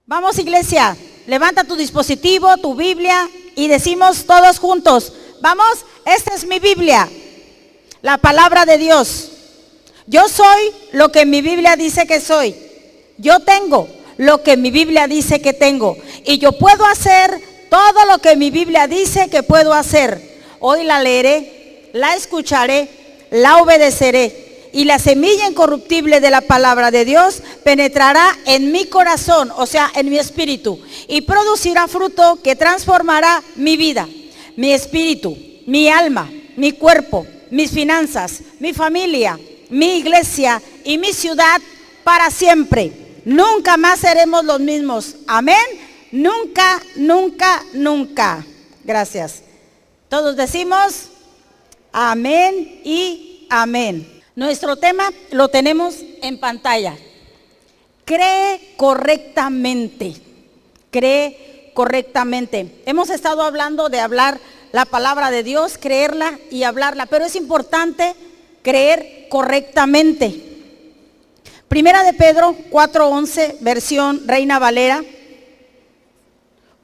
Vamos, iglesia, levanta tu dispositivo, tu Biblia y decimos todos juntos, vamos, esta es mi Biblia, la palabra de Dios. Yo soy lo que mi Biblia dice que soy. Yo tengo lo que mi Biblia dice que tengo. Y yo puedo hacer todo lo que mi Biblia dice que puedo hacer. Hoy la leeré, la escucharé, la obedeceré. Y la semilla incorruptible de la palabra de Dios penetrará en mi corazón, o sea, en mi espíritu, y producirá fruto que transformará mi vida, mi espíritu, mi alma, mi cuerpo, mis finanzas, mi familia, mi iglesia y mi ciudad para siempre. Nunca más seremos los mismos. Amén. Nunca, nunca, nunca. Gracias. Todos decimos amén y amén. Nuestro tema lo tenemos en pantalla. Cree correctamente. Cree correctamente. Hemos estado hablando de hablar la palabra de Dios, creerla y hablarla, pero es importante creer correctamente. Primera de Pedro 4:11, versión Reina Valera.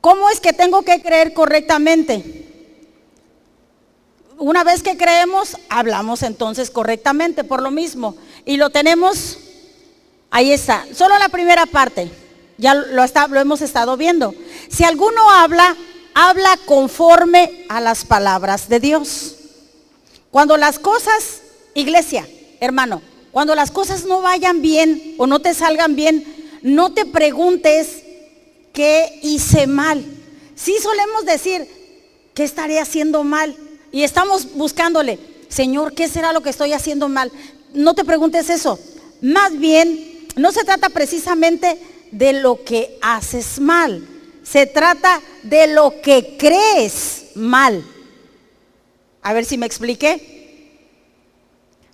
¿Cómo es que tengo que creer correctamente? Una vez que creemos, hablamos entonces correctamente por lo mismo. Y lo tenemos, ahí está, solo la primera parte, ya lo hemos estado viendo. Si alguno habla conforme a las palabras de Dios. Cuando las cosas, iglesia, hermano, cuando las cosas no vayan bien o no te salgan bien, no te preguntes qué hice mal. Sí solemos decir, ¿qué estaré haciendo mal? Y estamos buscándole, Señor, ¿qué será lo que estoy haciendo mal? No te preguntes eso. Más bien, no se trata precisamente de lo que haces mal. Se trata de lo que crees mal. A ver si me expliqué.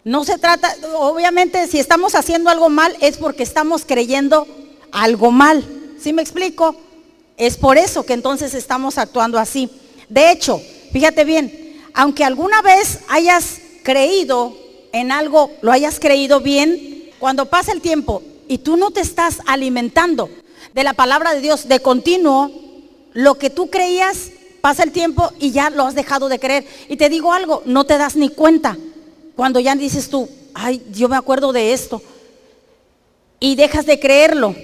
No se trata, obviamente, si estamos haciendo algo mal es porque estamos creyendo algo mal. ¿Sí me explico? Es por eso que entonces estamos actuando así. De hecho, fíjate bien, aunque alguna vez hayas creído en algo, lo hayas creído bien, cuando pasa el tiempo y tú no te estás alimentando de la palabra de Dios de continuo, lo que tú creías, pasa el tiempo y ya lo has dejado de creer. Y te digo algo, no te das ni cuenta cuando ya dices tú, ay, yo me acuerdo de esto, y dejas de creerlo.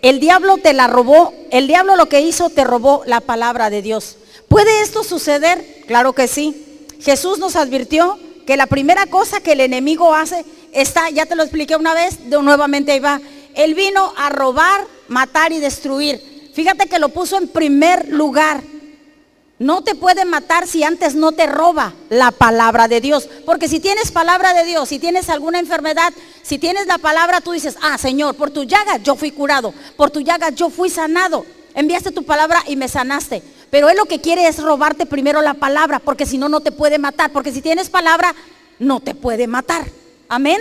El diablo te la robó, el diablo lo que hizo, te robó la palabra de Dios. ¿Puede esto suceder? Claro que sí. Jesús nos advirtió que la primera cosa que el enemigo hace está, ya te lo expliqué una vez, nuevamente ahí va. Él vino a robar, matar y destruir. Fíjate que lo puso en primer lugar. No te puede matar si antes no te roba la palabra de Dios. Porque si tienes palabra de Dios, si tienes alguna enfermedad, si tienes la palabra, tú dices, ah, Señor, por tu llaga yo fui curado, por tu llaga yo fui sanado. Enviaste tu palabra y me sanaste. Pero él lo que quiere es robarte primero la palabra, porque si no, no te puede matar. Porque si tienes palabra, no te puede matar. Amén.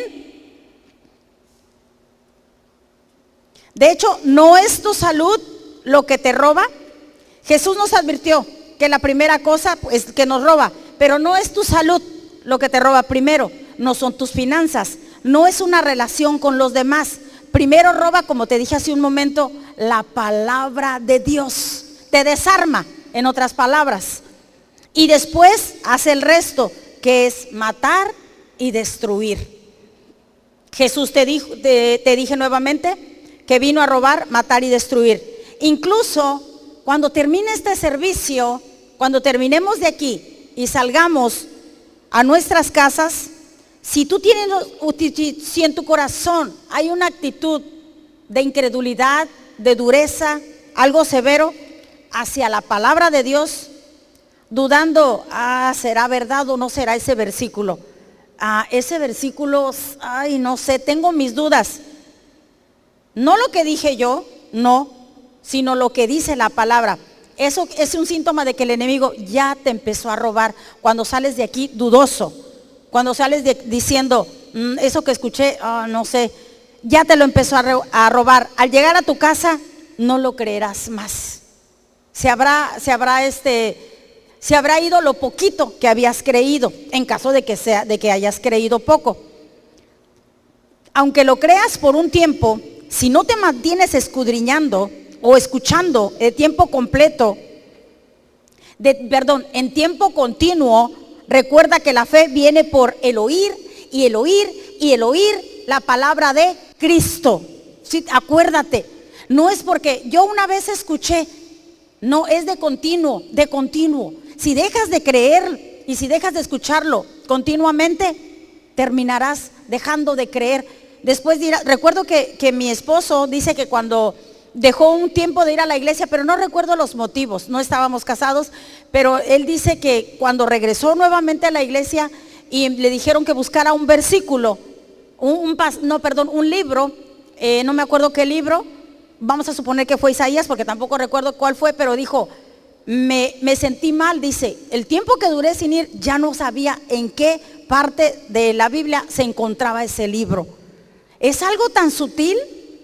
De hecho, no es tu salud lo que te roba. Jesús nos advirtió que la primera cosa es que nos roba, pero no es tu salud lo que te roba primero, no son tus finanzas, no es una relación con los demás. Primero roba, como te dije hace un momento, la palabra de Dios. Te desarma, en otras palabras. Y después hace el resto, que es matar y destruir. Jesús te dije nuevamente que vino a robar, matar y destruir. Incluso cuando termine este servicio, cuando terminemos de aquí y salgamos a nuestras casas, si tú tienes, si en tu corazón hay una actitud de incredulidad, de dureza, algo severo hacia la palabra de Dios, dudando, ¿será verdad o no será ese versículo? Ese versículo, ay, no sé, tengo mis dudas. No lo que dije yo, no, sino lo que dice la palabra. Eso es un síntoma de que el enemigo ya te empezó a robar. Cuando sales de aquí dudoso, cuando sales diciendo, eso que escuché, no sé, ya te lo empezó a robar. Al llegar a tu casa, no lo creerás más. Se habrá ido lo poquito que habías creído, en caso de que hayas creído poco. Aunque lo creas por un tiempo, si no te mantienes escudriñando o escuchando de tiempo completo, en tiempo continuo, recuerda que la fe viene por el oír y el oír y el oír la palabra de Cristo. Sí, acuérdate, no es porque yo una vez escuché, no, es de continuo, de continuo. Si dejas de creer y si dejas de escucharlo continuamente, terminarás dejando de creer. Después recuerdo que mi esposo dice que cuando dejó un tiempo de ir a la iglesia, pero no recuerdo los motivos, no estábamos casados, pero él dice que cuando regresó nuevamente a la iglesia y le dijeron que buscara un versículo, un libro, no me acuerdo qué libro, vamos a suponer que fue Isaías, porque tampoco recuerdo cuál fue, pero dijo, me sentí mal, dice, el tiempo que duré sin ir, ya no sabía en qué parte de la Biblia se encontraba ese libro. Es algo tan sutil,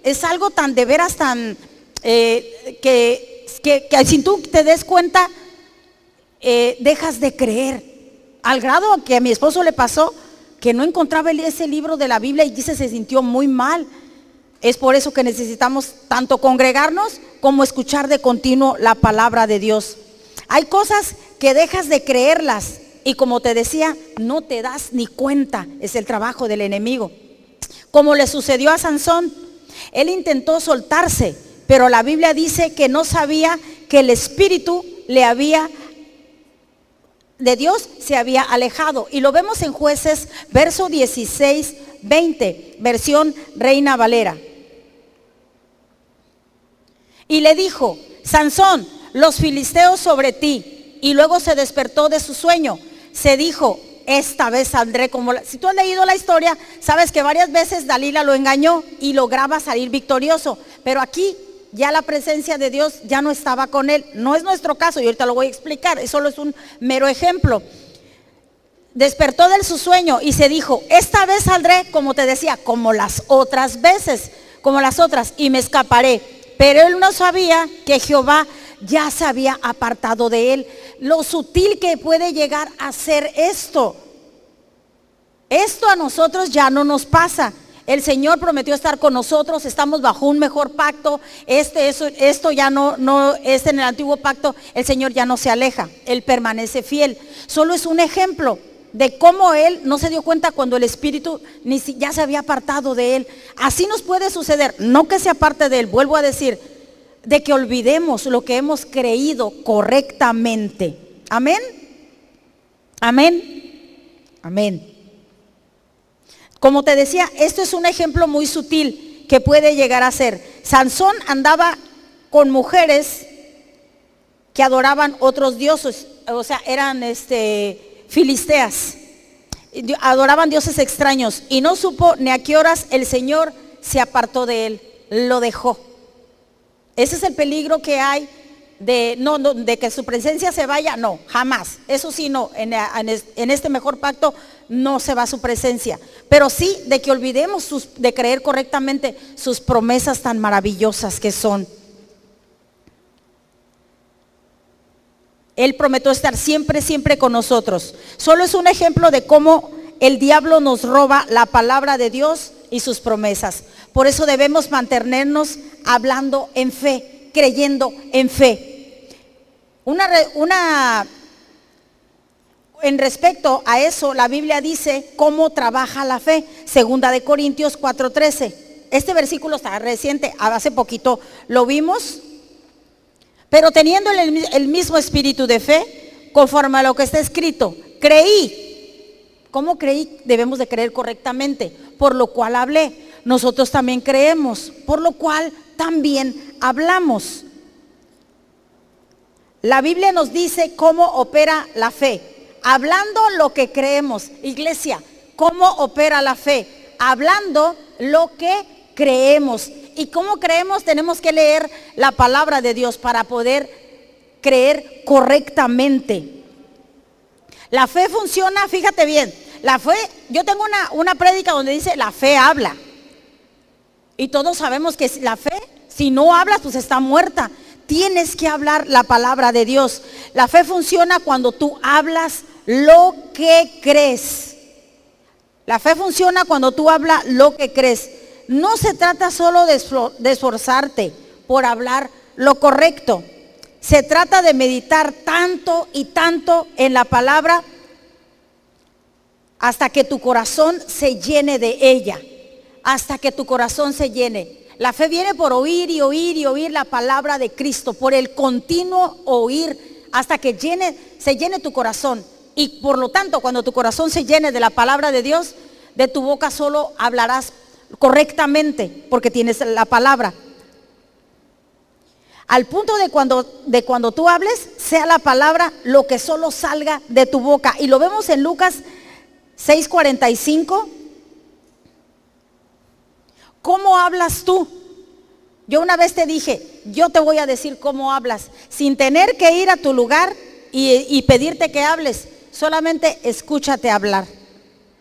es algo tan de veras, tan, que si tú te des cuenta, dejas de creer, al grado que a mi esposo le pasó, que no encontraba ese libro de la Biblia y dice, se sintió muy mal. Es por eso que necesitamos tanto congregarnos como escuchar de continuo la palabra de Dios. Hay cosas que dejas de creerlas y como te decía, no te das ni cuenta, es el trabajo del enemigo. Como le sucedió a Sansón, él intentó soltarse, pero la Biblia dice que no sabía que el espíritu de Dios se había alejado. Y lo vemos en Jueces, verso 16, 20, versión Reina Valera. Y le dijo, Sansón, los filisteos sobre ti. Y luego se despertó de su sueño. Se dijo, esta vez saldré como si tú has leído la historia, sabes que varias veces Dalila lo engañó y lograba salir victorioso. Pero aquí ya la presencia de Dios ya no estaba con él. No es nuestro caso y ahorita lo voy a explicar, eso solo es un mero ejemplo. Despertó de su sueño y se dijo, esta vez saldré, como te decía, como las otras veces, como las otras, y me escaparé. Pero él no sabía que Jehová ya se había apartado de él. Lo sutil que puede llegar a ser esto. Esto a nosotros ya no nos pasa. El Señor prometió estar con nosotros, estamos bajo un mejor pacto. Esto ya no es en el antiguo pacto, el Señor ya no se aleja, Él permanece fiel. Solo es un ejemplo de cómo Él no se dio cuenta cuando el Espíritu ya se había apartado de Él. Así nos puede suceder, no que se aparte de Él, vuelvo a decir, de que olvidemos lo que hemos creído correctamente. Amén. Amén. Amén. Como te decía, esto es un ejemplo muy sutil que puede llegar a ser. Sansón andaba con mujeres que adoraban otros dioses, o sea, eran filisteas, adoraban dioses extraños y no supo ni a qué horas el Señor se apartó de él, lo dejó. Ese es el peligro que hay de que su presencia se vaya, no, jamás. Eso sí, no, en este mejor pacto no se va su presencia, pero sí de que olvidemos de creer correctamente sus promesas tan maravillosas que son. Él prometió estar siempre, siempre con nosotros. Solo es un ejemplo de cómo el diablo nos roba la palabra de Dios y sus promesas. Por eso debemos mantenernos hablando en fe, creyendo en fe. En respecto a eso, la Biblia dice cómo trabaja la fe. Segunda de Corintios 4:13. Este versículo está reciente, hace poquito lo vimos. Pero teniendo el mismo espíritu de fe, conforme a lo que está escrito, creí. ¿Cómo creí? Debemos de creer correctamente. Por lo cual hablé. Nosotros también creemos, por lo cual también hablamos. La Biblia nos dice cómo opera la fe. Hablando lo que creemos. Iglesia, ¿cómo opera la fe? Hablando lo que creemos. ¿Y cómo creemos? Tenemos que leer la palabra de Dios para poder creer correctamente. La fe funciona, fíjate bien. La fe, yo tengo una prédica donde dice la fe habla. Y todos sabemos que la fe, si no hablas, pues está muerta. Tienes que hablar la palabra de Dios. La fe funciona cuando tú hablas lo que crees. La fe funciona cuando tú hablas lo que crees. No se trata solo de esforzarte por hablar lo correcto. Se trata de meditar tanto y tanto en la palabra hasta que tu corazón se llene de ella. Hasta que tu corazón se llene. La fe viene por oír y oír y oír la palabra de Cristo, por el continuo oír hasta que se llene tu corazón. Y por lo tanto, cuando tu corazón se llene de la palabra de Dios, de tu boca solo hablarás correctamente, porque tienes la palabra. Al punto de cuando tú hables, sea la palabra lo que solo salga de tu boca. Y lo vemos en Lucas 6:45. ¿Cómo hablas tú? Yo una vez te dije, yo te voy a decir cómo hablas, sin tener que ir a tu lugar y pedirte que hables. Solamente escúchate hablar.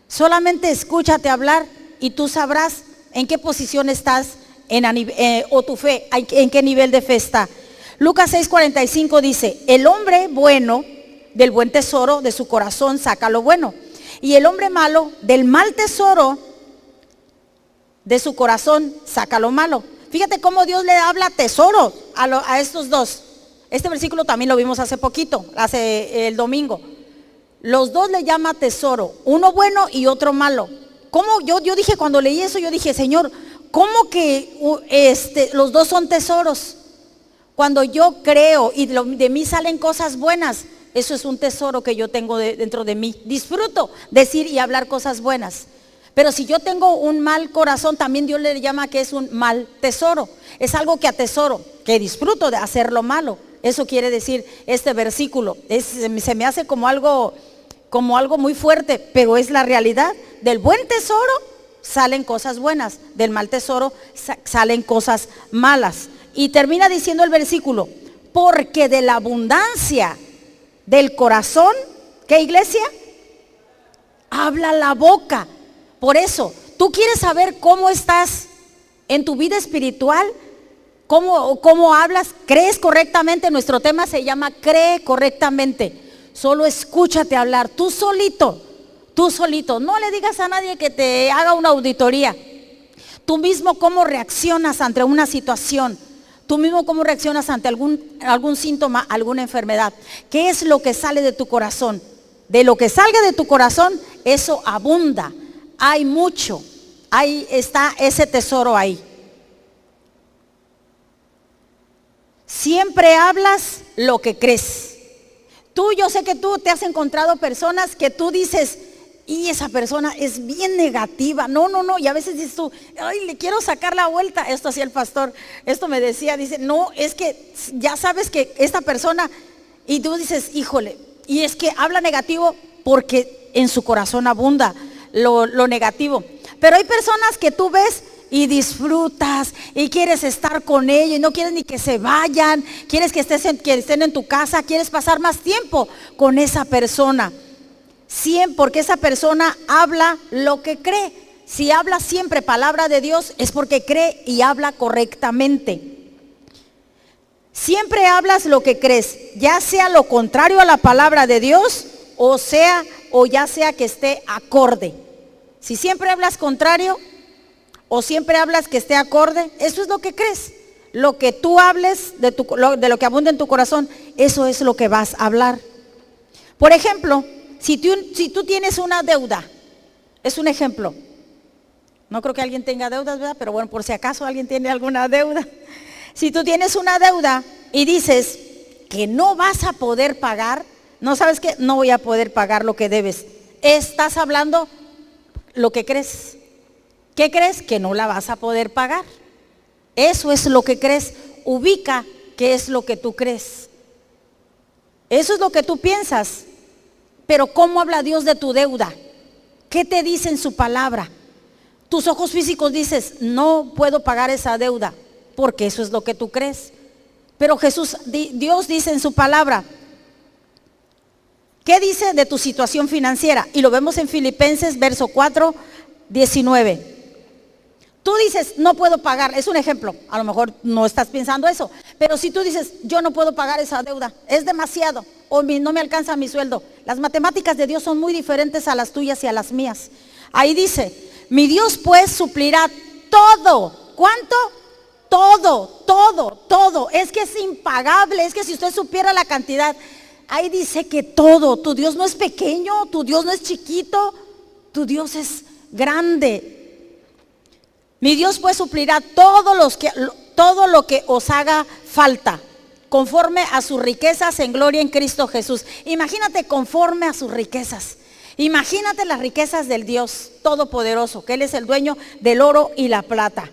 Solamente escúchate hablar y tú sabrás en qué posición estás o tu fe, en qué nivel de fe está. Lucas 6:45 dice, el hombre bueno del buen tesoro de su corazón saca lo bueno, y el hombre malo del mal tesoro de su corazón saca lo malo. Fíjate cómo Dios le habla tesoro a estos dos. Este versículo también lo vimos hace poquito, el domingo. Los dos le llama tesoro, uno bueno y otro malo. ¿Cómo? Yo dije, cuando leí eso, yo dije, Señor, ¿cómo que los dos son tesoros? Cuando yo creo y de mí salen cosas buenas, eso es un tesoro que yo tengo dentro de mí. Disfruto decir y hablar cosas buenas. Pero si yo tengo un mal corazón, también Dios le llama que es un mal tesoro. Es algo que atesoro, que disfruto de hacer lo malo. Eso quiere decir este versículo. Se me hace como algo muy fuerte, pero es la realidad. Del buen tesoro salen cosas buenas, del mal tesoro salen cosas malas. Y termina diciendo el versículo, porque de la abundancia del corazón, ¿qué iglesia? Habla la boca. Por eso, tú quieres saber cómo estás en tu vida espiritual, cómo hablas, crees correctamente. Nuestro tema se llama cree correctamente. Solo escúchate hablar, tú solito. No le digas a nadie que te haga una auditoría. Tú mismo cómo reaccionas ante una situación. Tú mismo cómo reaccionas ante algún síntoma, alguna enfermedad. ¿Qué es lo que sale de tu corazón? De lo que salga de tu corazón, eso abunda. Hay mucho, ahí está ese tesoro ahí. Siempre hablas lo que crees. Yo sé que tú te has encontrado personas que tú dices, y esa persona es bien negativa. No, y a veces dices tú, ay, le quiero sacar la vuelta. Esto hacía el pastor, esto me decía, dice, no, es que ya sabes que esta persona, y tú dices, híjole, y es que habla negativo porque en su corazón abunda lo negativo. Pero hay personas que tú ves y disfrutas y quieres estar con ellos y no quieres ni que se vayan, quieres que estén en tu casa, quieres pasar más tiempo con esa persona. Porque esa persona habla lo que cree. Si habla siempre palabra de Dios es porque cree y habla correctamente. Siempre hablas lo que crees, ya sea lo contrario a la palabra de Dios o ya sea que esté acorde. Si siempre hablas contrario o siempre hablas que esté acorde, eso es lo que crees. Lo que tú hables de lo que abunda en tu corazón, eso es lo que vas a hablar. Por ejemplo, si tú tienes una deuda, es un ejemplo. No creo que alguien tenga deudas, ¿verdad? Pero bueno, por si acaso alguien tiene alguna deuda. Si tú tienes una deuda y dices que no vas a poder pagar, no sabes qué, no voy a poder pagar lo que debes. Estás hablando lo que crees. ¿Qué crees? Que no la vas a poder pagar. Eso es lo que crees. Ubica qué es lo que tú crees. Eso es lo que tú piensas. Pero ¿cómo habla Dios de tu deuda? ¿Qué te dice en su palabra? Tus ojos físicos dices, no puedo pagar esa deuda, porque eso es lo que tú crees. Pero Dios dice en su palabra, ¿qué dice de tu situación financiera? Y lo vemos en Filipenses verso 4, 19. Tú dices, no puedo pagar, es un ejemplo, a lo mejor no estás pensando eso, pero si tú dices, yo no puedo pagar esa deuda, es demasiado, o no me alcanza mi sueldo. Las matemáticas de Dios son muy diferentes a las tuyas y a las mías. Ahí dice, mi Dios pues suplirá todo. ¿Cuánto? todo. Es que es impagable, es que si usted supiera la cantidad, ahí dice que todo, tu Dios no es pequeño, tu Dios no es chiquito, tu Dios es grande. Mi Dios pues suplirá todo lo que os haga falta, conforme a sus riquezas en gloria en Cristo Jesús. Imagínate, conforme a sus riquezas. Imagínate las riquezas del Dios Todopoderoso, que Él es el dueño del oro y la plata.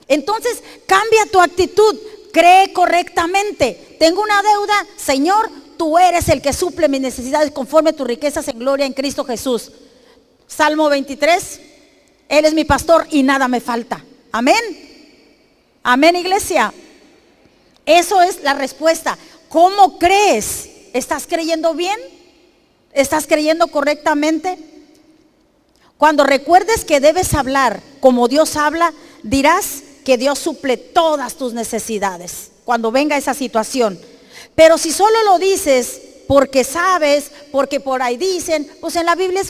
Entonces, cambia tu actitud, cree correctamente. Tengo una deuda, Señor, tú eres el que suple mis necesidades conforme a tus riquezas en gloria en Cristo Jesús. Salmo 23, Él es mi pastor y nada me falta. Amén. Amén, iglesia. Eso es la respuesta. ¿Cómo crees? ¿Estás creyendo bien? ¿Estás creyendo correctamente? Cuando recuerdes que debes hablar como Dios habla, dirás que Dios suple todas tus necesidades cuando venga esa situación. Pero si solo lo dices porque sabes, porque por ahí dicen, pues en la Biblia,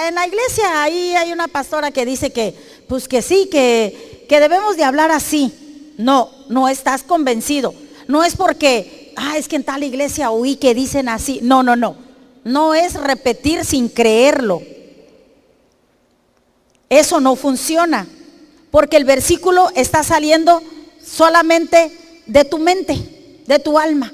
en la iglesia ahí hay una pastora que dice que, pues que sí, que debemos de hablar así. No estás convencido. No es porque, es que en tal iglesia oí que dicen así. No. No es repetir sin creerlo. Eso no funciona, porque el versículo está saliendo solamente de tu mente, de tu alma.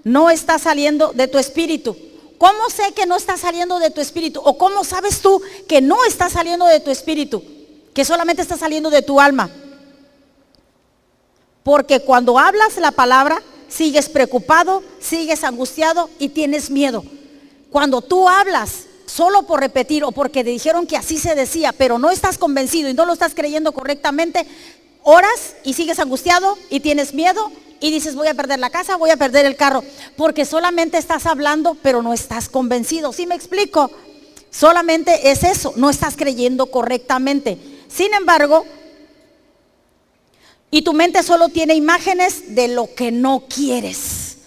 No está saliendo de tu espíritu. ¿Cómo sé que no está saliendo de tu espíritu? ¿O cómo sabes tú que no está saliendo de tu espíritu? Que solamente está saliendo de tu alma. Porque cuando hablas la palabra, sigues preocupado, sigues angustiado y tienes miedo. Cuando tú hablas solo por repetir o porque te dijeron que así se decía, pero no estás convencido y no lo estás creyendo correctamente, oras y sigues angustiado y tienes miedo y dices, voy a perder la casa, voy a perder el carro, porque solamente estás hablando, pero no estás convencido. ¿Sí me explico? Solamente es eso, no estás creyendo correctamente. Sin embargo, y tu mente solo tiene imágenes de lo que no quieres.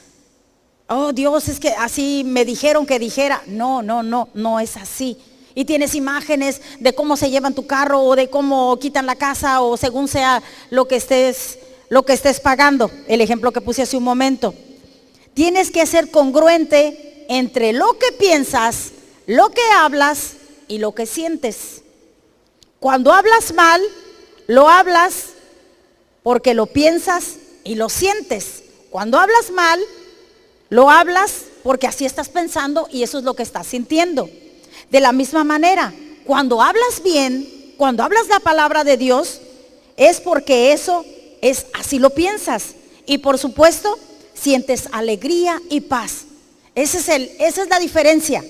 Oh, Dios, es que así me dijeron que dijera. No es así. Y tienes imágenes de cómo se llevan tu carro o de cómo quitan la casa o según sea lo que estés pagando. El ejemplo que puse hace un momento. Tienes que ser congruente entre lo que piensas, lo que hablas y lo que sientes. Cuando hablas mal, lo hablas porque lo piensas y lo sientes. Cuando hablas mal, lo hablas porque así estás pensando y eso es lo que estás sintiendo. De la misma manera, cuando hablas bien, cuando hablas la palabra de Dios, es porque eso es así lo piensas. Y por supuesto, sientes alegría y paz. Esa es la diferencia.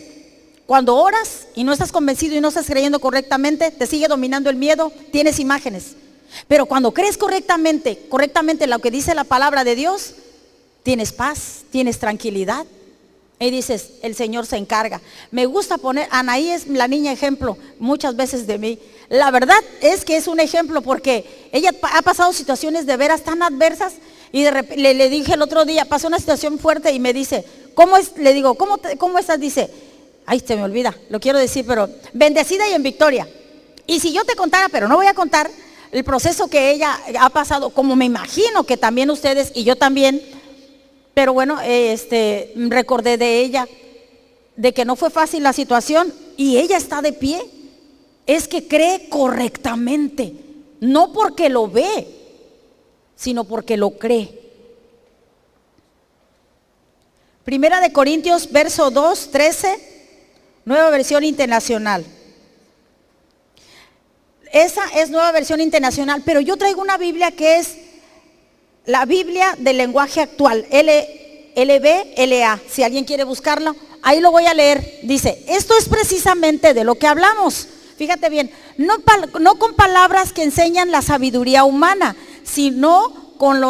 Cuando oras y no estás convencido y no estás creyendo correctamente, te sigue dominando el miedo, tienes imágenes. Pero cuando crees correctamente lo que dice la palabra de Dios, tienes paz, tienes tranquilidad. Y dices, el Señor se encarga. Me gusta poner, Anaí es la niña ejemplo muchas veces de mí. La verdad es que es un ejemplo porque ella ha pasado situaciones de veras tan adversas y de repente le dije el otro día, pasó una situación fuerte y me dice, ¿cómo es? Le digo, ¿cómo estás? Dice, ay, se me olvida, lo quiero decir, pero bendecida y en victoria. Y si yo te contara, pero no voy a contar el proceso que ella ha pasado, como me imagino que también ustedes y yo también. Pero bueno, recordé de ella, de que no fue fácil la situación y ella está de pie. Es que cree correctamente, no porque lo ve, sino porque lo cree. Primera de Corintios, verso 2, 13, nueva versión internacional. Esa es nueva versión internacional, pero yo traigo una Biblia que es la Biblia del lenguaje actual, LBLA, si alguien quiere buscarlo, ahí lo voy a leer. Dice, esto es precisamente de lo que hablamos. Fíjate bien, no con palabras que enseñan la sabiduría humana, sino con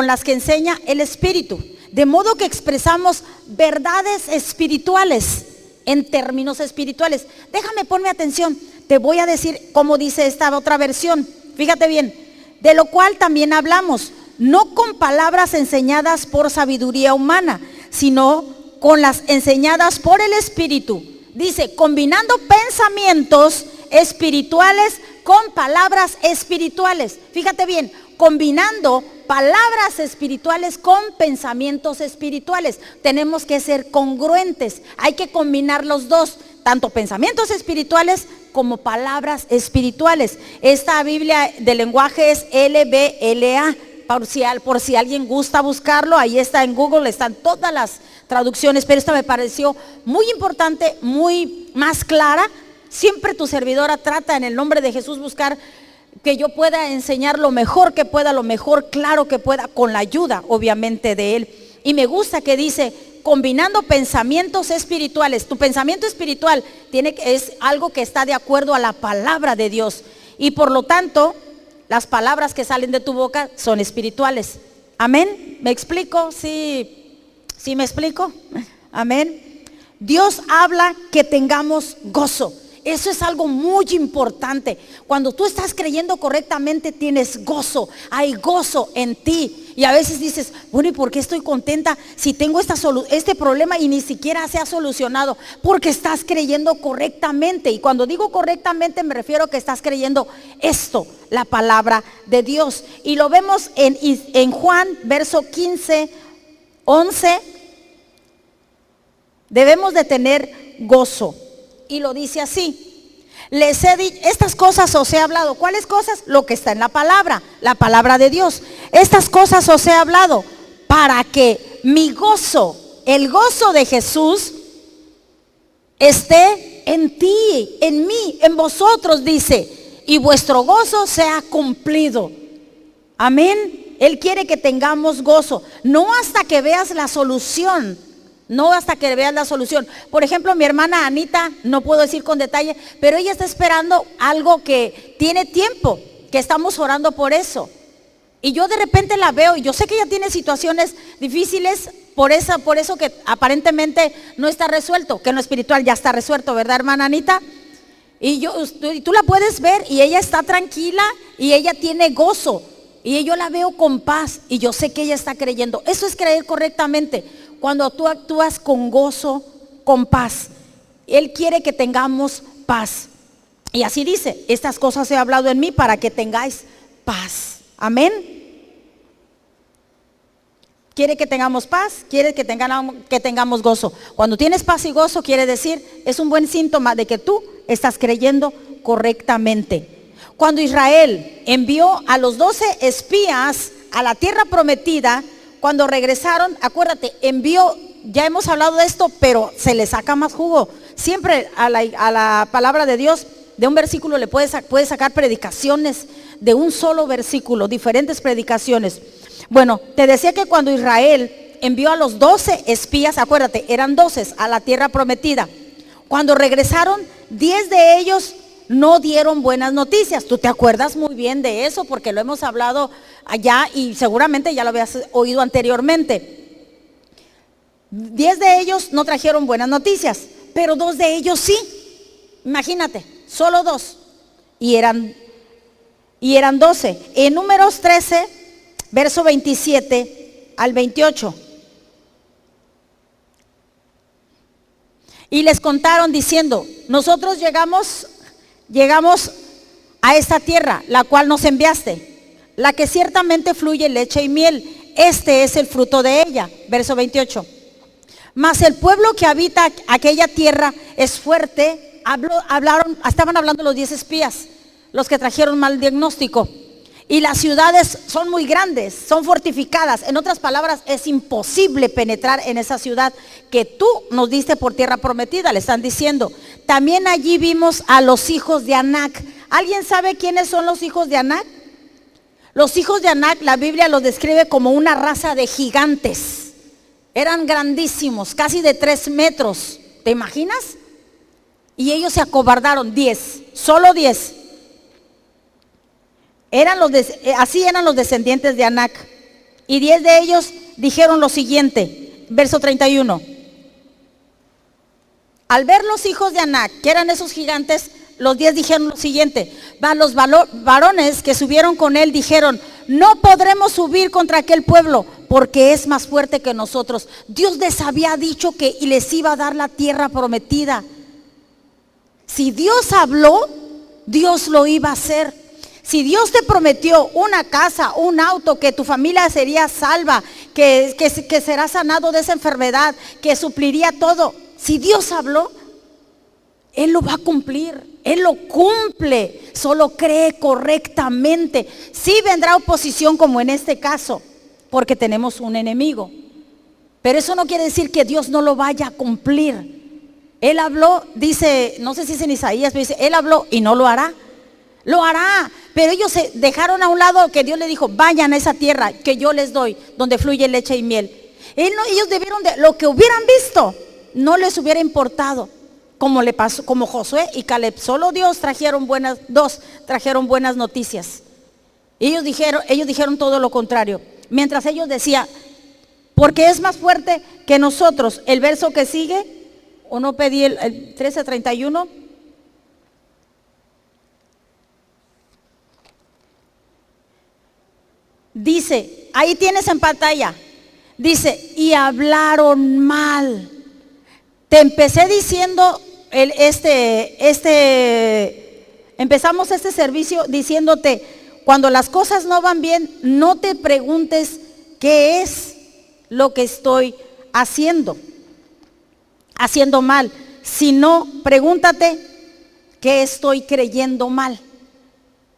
las que enseña el Espíritu. De modo que expresamos verdades espirituales en términos espirituales. Déjame, ponme atención, te voy a decir cómo dice esta otra versión. Fíjate bien, de lo cual también hablamos. No con palabras enseñadas por sabiduría humana, sino con las enseñadas por el Espíritu. Dice, combinando pensamientos espirituales con palabras espirituales. Fíjate bien, combinando palabras espirituales con pensamientos espirituales. Tenemos que ser congruentes. Hay que combinar los dos, tanto pensamientos espirituales como palabras espirituales. Esta Biblia de lenguaje es LBLA. Por si alguien gusta buscarlo, ahí está en Google, están todas las traducciones, pero esta me pareció muy importante, muy más clara. Siempre tu servidora trata en el nombre de Jesús buscar que yo pueda enseñar lo mejor que pueda, lo mejor claro que pueda, con la ayuda obviamente de Él. Y me gusta que dice, combinando pensamientos espirituales. Tu pensamiento espiritual es algo que está de acuerdo a la palabra de Dios, y por lo tanto las palabras que salen de tu boca son espirituales. Amén. ¿Me explico? ¿Sí me explico? Amén. Dios habla que tengamos gozo. Eso es algo muy importante. Cuando tú estás creyendo correctamente, tienes gozo. Hay gozo en ti. Y a veces dices, bueno, ¿y por qué estoy contenta si tengo este problema y ni siquiera se ha solucionado? Porque estás creyendo correctamente. Y cuando digo correctamente me refiero a que estás creyendo esto, la palabra de Dios. Y lo vemos en Juan, verso 15, 11. Debemos de tener gozo. Y lo dice así: les he dicho, estas cosas os he hablado. ¿Cuáles cosas? Lo que está en la palabra de Dios. Estas cosas os he hablado para que mi gozo, el gozo de Jesús, esté en ti, en mí, en vosotros, dice, y vuestro gozo sea cumplido. Amén. Él quiere que tengamos gozo, no hasta que veas la solución. No hasta que veas la solución. Por ejemplo, mi hermana Anita, no puedo decir con detalle, pero ella está esperando algo que tiene tiempo, que estamos orando por eso. Y yo de repente la veo, y yo sé que ella tiene situaciones difíciles por eso que aparentemente no está resuelto, que en lo espiritual ya está resuelto, ¿verdad, hermana Anita? Y tú la puedes ver, y ella está tranquila, y ella tiene gozo, y yo la veo con paz, y yo sé que ella está creyendo. Eso es creer correctamente. Cuando tú actúas con gozo, con paz. Él quiere que tengamos paz. Y así dice, estas cosas he hablado en mí para que tengáis paz. Amén. Quiere que tengamos paz, quiere que tengamos gozo. Cuando tienes paz y gozo, quiere decir, es un buen síntoma de que tú estás creyendo correctamente. Cuando Israel envió a los 12 espías a la tierra prometida, cuando regresaron, acuérdate, envió, ya hemos hablado de esto, pero se le saca más jugo. Siempre a la palabra de Dios, de un versículo le puedes sacar predicaciones, de un solo versículo, diferentes predicaciones. Bueno, te decía que cuando Israel envió a los 12 espías, acuérdate, eran 12 a la tierra prometida. Cuando regresaron, 10 de ellos no dieron buenas noticias. Tú te acuerdas muy bien de eso porque lo hemos hablado allá y seguramente ya lo habías oído anteriormente. 10 de ellos no trajeron buenas noticias, pero 2 de ellos sí. Imagínate, solo 2. Y eran 12. En Números 13, verso 27 al 28. Y les contaron diciendo, nosotros llegamos a esta tierra, la cual nos enviaste, la que ciertamente fluye leche y miel. Este es el fruto de ella. Verso 28. Mas el pueblo que habita aquella tierra es fuerte. Estaban hablando los 10 espías, los que trajeron mal diagnóstico. Y las ciudades son muy grandes, son fortificadas. En otras palabras, es imposible penetrar en esa ciudad que tú nos diste por tierra prometida, le están diciendo. También allí vimos a los hijos de Anac. ¿Alguien sabe quiénes son los hijos de Anac? Los hijos de Anac, la Biblia los describe como una raza de gigantes. Eran grandísimos, casi de 3 metros. ¿Te imaginas? Y ellos se acobardaron, 10, solo 10. Así eran los descendientes de Anac. Y 10 de ellos dijeron lo siguiente, verso 31. Al ver los hijos de Anac, que eran esos gigantes, los 10 dijeron lo siguiente. Los varones que subieron con él dijeron, no podremos subir contra aquel pueblo, porque es más fuerte que nosotros. Dios les había dicho que les iba a dar la tierra prometida. Si Dios habló, Dios lo iba a hacer. Si Dios te prometió una casa, un auto, que tu familia sería salva, que será sanado de esa enfermedad, que supliría todo. Si Dios habló, Él lo va a cumplir. Él lo cumple. Solo cree correctamente. Sí vendrá oposición como en este caso, porque tenemos un enemigo. Pero eso no quiere decir que Dios no lo vaya a cumplir. Él habló, dice, no sé si es en Isaías, pero dice, Él habló y no lo hará. Lo hará, pero ellos se dejaron a un lado que Dios le dijo, vayan a esa tierra que yo les doy, donde fluye leche y miel. Ellos debieron de, lo que hubieran visto, no les hubiera importado, como le pasó, como Josué y Caleb. Solo Dios trajeron buenas noticias. Ellos dijeron todo lo contrario. Mientras ellos decían, porque es más fuerte que nosotros. El verso que sigue, o no pedí el 13:31. Dice, ahí tienes en pantalla, dice, y hablaron mal. Te empecé diciendo, empezamos este servicio diciéndote, cuando las cosas no van bien, no te preguntes qué es lo que estoy haciendo mal, sino pregúntate qué estoy creyendo mal.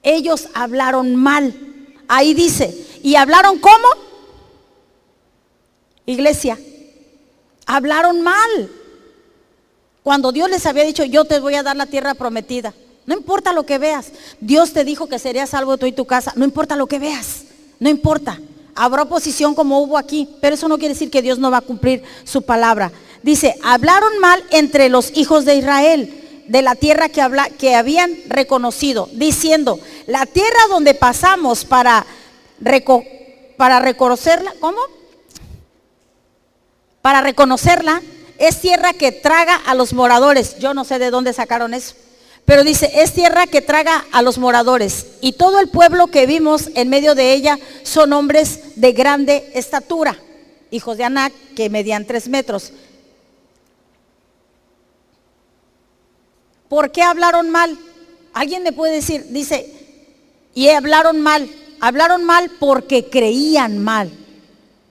Ellos hablaron mal. Ahí dice, ¿y hablaron cómo? Iglesia, hablaron mal. Cuando Dios les había dicho, yo te voy a dar la tierra prometida. No importa lo que veas. Dios te dijo que serías salvo tú y tu casa. No importa lo que veas. No importa. Habrá oposición como hubo aquí, pero eso no quiere decir que Dios no va a cumplir su palabra. Dice, hablaron mal entre los hijos de Israel de la tierra que habían reconocido, diciendo, la tierra donde pasamos para reconocerla, ¿cómo? Para reconocerla, es tierra que traga a los moradores. Yo no sé de dónde sacaron eso, pero dice, es tierra que traga a los moradores, y todo el pueblo que vimos en medio de ella son hombres de grande estatura, hijos de Anac, que medían 3 metros. ¿Por qué hablaron mal? Alguien me puede decir, dice, y hablaron mal porque creían mal,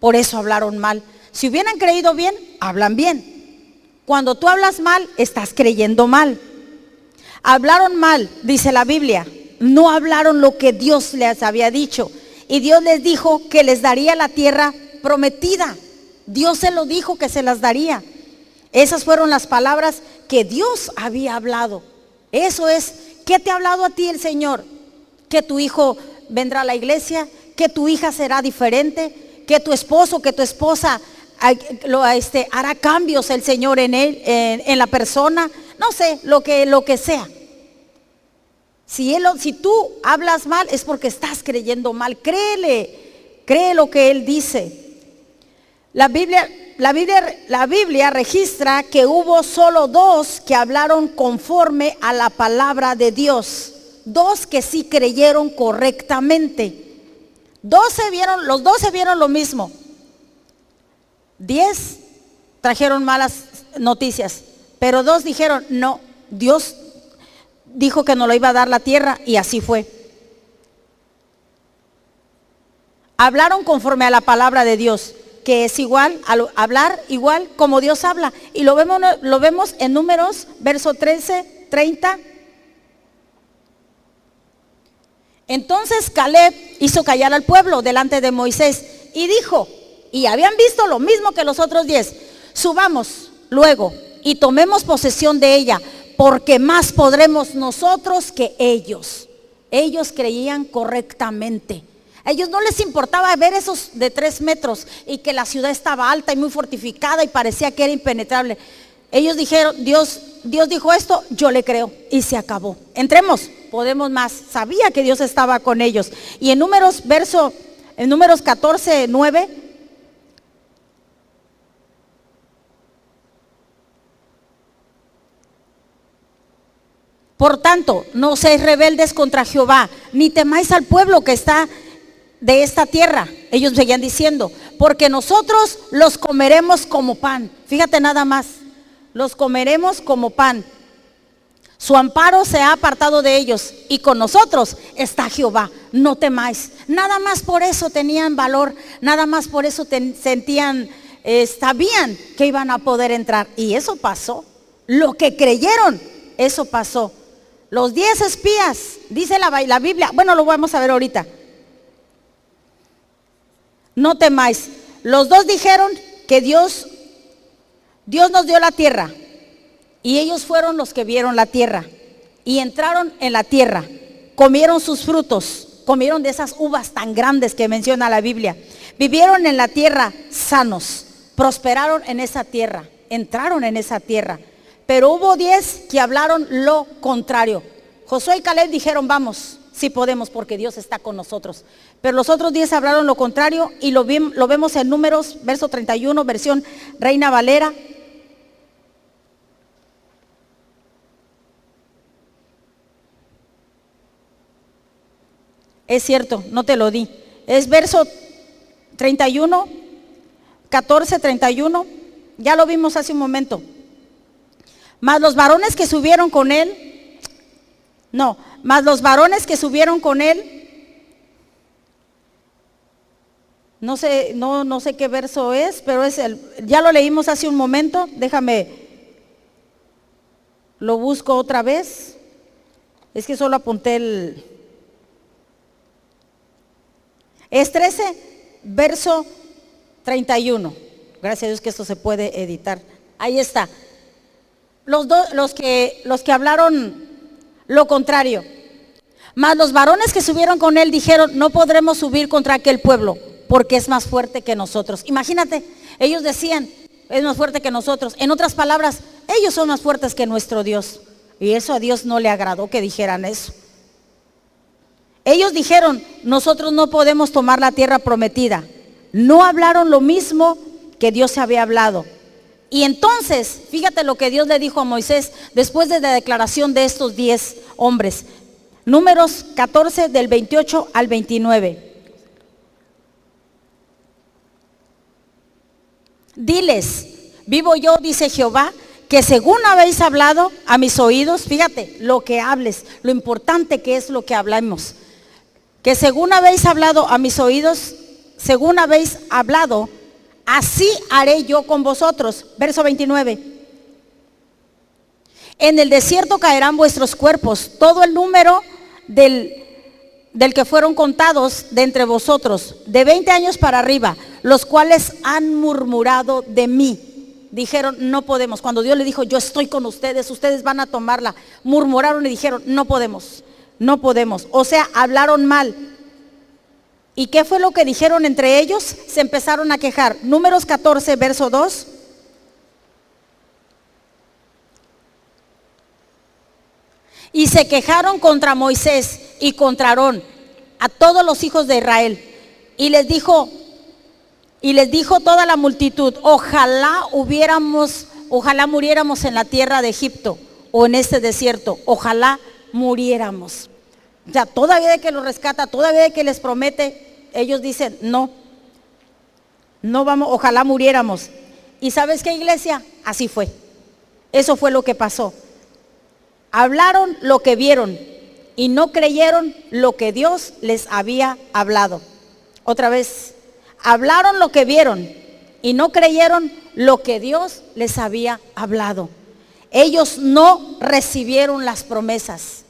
por eso hablaron mal. Si hubieran creído bien, hablan bien. Cuando tú hablas mal, estás creyendo mal. Hablaron mal, dice la Biblia, no hablaron lo que Dios les había dicho, y Dios les dijo que les daría la tierra prometida. Dios se lo dijo que se las daría. Esas fueron las palabras que Dios había hablado. Eso es, ¿qué te ha hablado a ti el Señor? Que tu hijo vendrá a la iglesia, que tu hija será diferente, que tu esposo, que tu esposa hará cambios el Señor en él, en la persona, no sé, lo que sea. Si tú hablas mal es porque estás creyendo mal. Cree lo que Él dice. La Biblia registra que hubo solo 2 que hablaron conforme a la palabra de Dios. 2 que sí creyeron correctamente. Los 12 vieron lo mismo. 10 trajeron malas noticias, pero 2 dijeron, no, Dios dijo que nos lo iba a dar la tierra, y así fue. Hablaron conforme a la palabra de Dios, que es igual, hablar igual como Dios habla. Y lo vemos en Números, verso 13, 30. Entonces Caleb hizo callar al pueblo delante de Moisés y dijo, y habían visto lo mismo que los otros 10, subamos luego y tomemos posesión de ella, porque más podremos nosotros que ellos. Ellos creían correctamente. A ellos no les importaba ver esos de 3 metros y que la ciudad estaba alta y muy fortificada y parecía que era impenetrable. Ellos dijeron, Dios dijo esto, yo le creo, y se acabó. Entremos, podemos más. Sabía que Dios estaba con ellos. Y en Números 14, 9, por tanto, no seáis rebeldes contra Jehová, ni temáis al pueblo que está de esta tierra. Ellos seguían diciendo, porque nosotros los comeremos como pan. Fíjate nada más, los comeremos como pan. Su amparo se ha apartado de ellos y con nosotros está Jehová, no temáis. Nada más por eso tenían valor, nada más por eso sentían, sabían que iban a poder entrar. Y eso pasó, lo que creyeron, eso pasó. Los 10 espías, dice la Biblia, bueno, lo vamos a ver ahorita. No temáis. Los dos dijeron que Dios nos dio la tierra. Y ellos fueron los que vieron la tierra y entraron en la tierra, comieron sus frutos, comieron de esas uvas tan grandes que menciona la Biblia, vivieron en la tierra sanos, prosperaron en esa tierra, entraron en esa tierra. Pero hubo 10 que hablaron lo contrario. Josué y Caleb dijeron, vamos, sí podemos porque Dios está con nosotros. Pero los otros 10 hablaron lo contrario y lo vemos en Números, verso 31, versión Reina Valera. Es cierto, no te lo di. Es verso 31, 14, 31. Ya lo vimos hace un momento. Mas los varones que subieron con él, no sé qué verso es, pero ya lo leímos hace un momento. Déjame, lo busco otra vez. Es que solo apunté es 13, verso 31. Gracias a Dios que esto se puede editar. Ahí está. Los que hablaron lo contrario. Mas los varones que subieron con él dijeron, no podremos subir contra aquel pueblo, porque es más fuerte que nosotros. Imagínate, ellos decían, es más fuerte que nosotros. En otras palabras, ellos son más fuertes que nuestro Dios. Y eso a Dios no le agradó que dijeran eso. Ellos dijeron, nosotros no podemos tomar la tierra prometida. No hablaron lo mismo que Dios había hablado. Y entonces, fíjate lo que Dios le dijo a Moisés después de la declaración de estos 10 hombres. Números 14 del 28 al 29. Diles, vivo yo, dice Jehová, que según habéis hablado a mis oídos, fíjate, lo que hables, lo importante que es lo que hablamos. Que según habéis hablado a mis oídos, según habéis hablado, así haré yo con vosotros. Verso 29. En el desierto caerán vuestros cuerpos, todo el número del que fueron contados de entre vosotros, de 20 años para arriba, los cuales han murmurado de mí. Dijeron, no podemos. Cuando Dios le dijo, yo estoy con ustedes, ustedes van a tomarla. Murmuraron y dijeron, no podemos. No podemos, o sea, hablaron mal. ¿Y qué fue lo que dijeron entre ellos? Se empezaron a quejar. Números 14, verso 2. Y se quejaron contra Moisés y contra Aarón, a todos los hijos de Israel. Y les dijo toda la multitud, ojalá muriéramos en la tierra de Egipto o en este desierto, ojalá muriéramos. O sea, todavía de que los rescata, todavía de que les promete, ellos dicen, no vamos, ojalá muriéramos. ¿Y sabes qué, iglesia? Así fue. Eso fue lo que pasó. Hablaron lo que vieron y no creyeron lo que Dios les había hablado. Otra vez, hablaron lo que vieron y no creyeron lo que Dios les había hablado. Ellos no recibieron las promesas.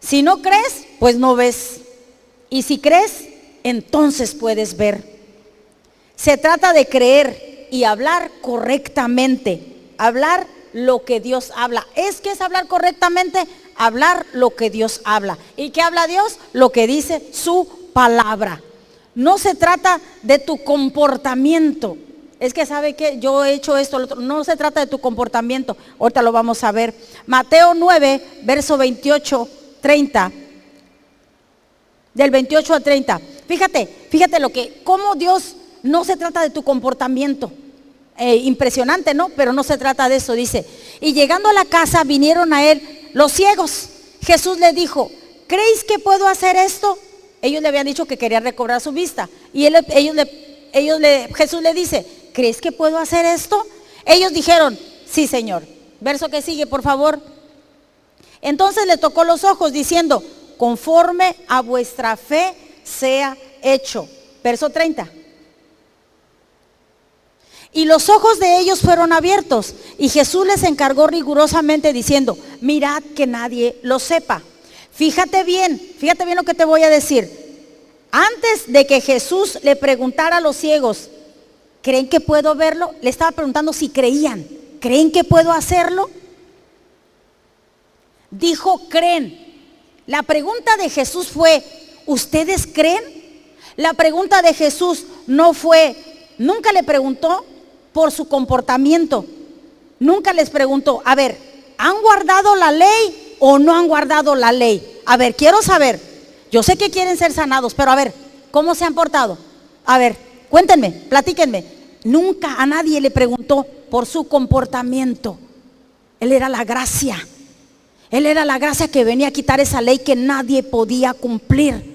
Si no crees, pues no ves. Y si crees, entonces puedes ver. Se trata de creer y hablar correctamente. Hablar lo que Dios habla. ¿Qué es hablar correctamente? Hablar lo que Dios habla. ¿Y qué habla Dios? Lo que dice su palabra. No se trata de tu comportamiento. Es que sabe que yo he hecho esto, lo otro. No se trata de tu comportamiento. Ahorita lo vamos a ver. Mateo 9, verso 28, 30. Del 28 al 30. Fíjate cómo Dios no se trata de tu comportamiento. Impresionante, ¿no? Pero no se trata de eso, dice. Y llegando a la casa vinieron a él los ciegos. Jesús le dijo, ¿creéis que puedo hacer esto? Ellos le habían dicho que quería recobrar su vista. Y Jesús le dice, ¿crees que puedo hacer esto? Ellos dijeron, sí, Señor, Verso que sigue, por favor. Entonces le tocó los ojos diciendo, conforme a vuestra fe sea hecho. Verso 30. Y los ojos de ellos fueron abiertos, y Jesús les encargó rigurosamente diciendo, mirad que nadie lo sepa. Fíjate bien lo que te voy a decir. Antes de que Jesús le preguntara a los ciegos, ¿creen que puedo verlo? Le estaba preguntando si creían. ¿Creen que puedo hacerlo? Dijo, creen. La pregunta de Jesús fue, ¿ustedes creen? La pregunta de Jesús no fue, nunca le preguntó por su comportamiento. Nunca les preguntó, a ver, ¿han guardado la ley o no han guardado la ley? A ver, quiero saber. Yo sé que quieren ser sanados, pero a ver, ¿cómo se han portado? A ver, cuéntenme, platíquenme. Nunca a nadie le preguntó por su comportamiento. Él era la gracia. Él era la gracia que venía a quitar esa ley que nadie podía cumplir.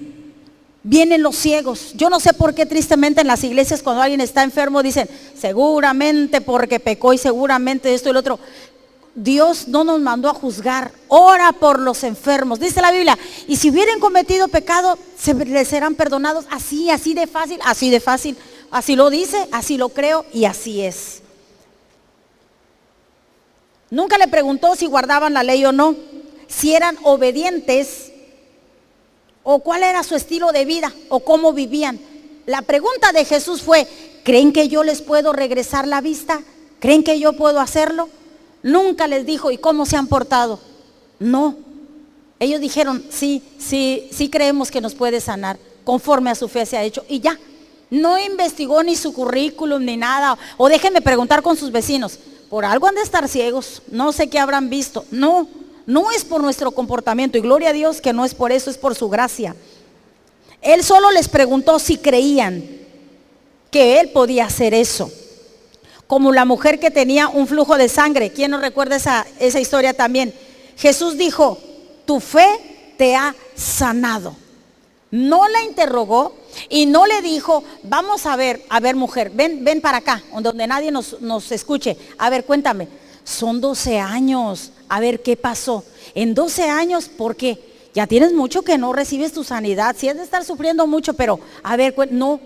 Vienen los ciegos. Yo no sé por qué tristemente en las iglesias cuando alguien está enfermo dicen, seguramente porque pecó y seguramente esto y lo otro. Dios no nos mandó a juzgar. Ora por los enfermos. Dice la Biblia, y si hubieran cometido pecado, les serán perdonados. Así de fácil, así de fácil. Así lo dice, así lo creo y así es. Nunca le preguntó si guardaban la ley o no, si eran obedientes o cuál era su estilo de vida o cómo vivían. La pregunta de Jesús fue, ¿creen que yo les puedo regresar la vista? ¿Creen que yo puedo hacerlo? Nunca les dijo, ¿y cómo se han portado? No. Ellos dijeron, sí creemos que nos puede sanar, conforme a su fe se ha hecho, y ya. No investigó ni su currículum ni nada, o déjenme preguntar con sus vecinos, por algo han de estar ciegos, no sé qué habrán visto. No es por nuestro comportamiento, y gloria a Dios que no es por eso, es por su gracia. Él solo les preguntó si creían que él podía hacer eso. Como la mujer que tenía un flujo de sangre. ¿Quién nos recuerda esa historia también? Jesús dijo, tu fe te ha sanado. No la interrogó y no le dijo, vamos a ver mujer, ven para acá, donde nadie nos escuche. A ver, cuéntame, son 12 años, a ver qué pasó. En 12 años, ¿por qué? Ya tienes mucho que no recibes tu sanidad, sí has de estar sufriendo mucho, pero a ver, no,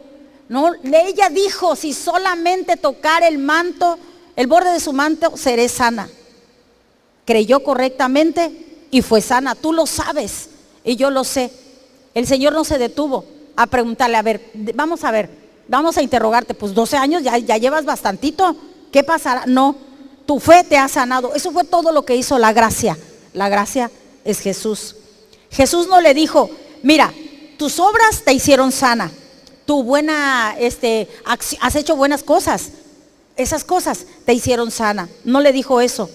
ella dijo, si solamente tocar el manto, el borde de su manto, seré sana. Creyó correctamente y fue sana, tú lo sabes y yo lo sé. El Señor no se detuvo a preguntarle, a ver, vamos a interrogarte, pues 12 años, ya llevas bastantito, ¿qué pasará? No, tu fe te ha sanado. Eso fue todo lo que hizo la gracia. La gracia es Jesús. Jesús no le dijo, mira, tus obras te hicieron sana, tu buena, has hecho buenas cosas, esas cosas te hicieron sana. No le dijo eso.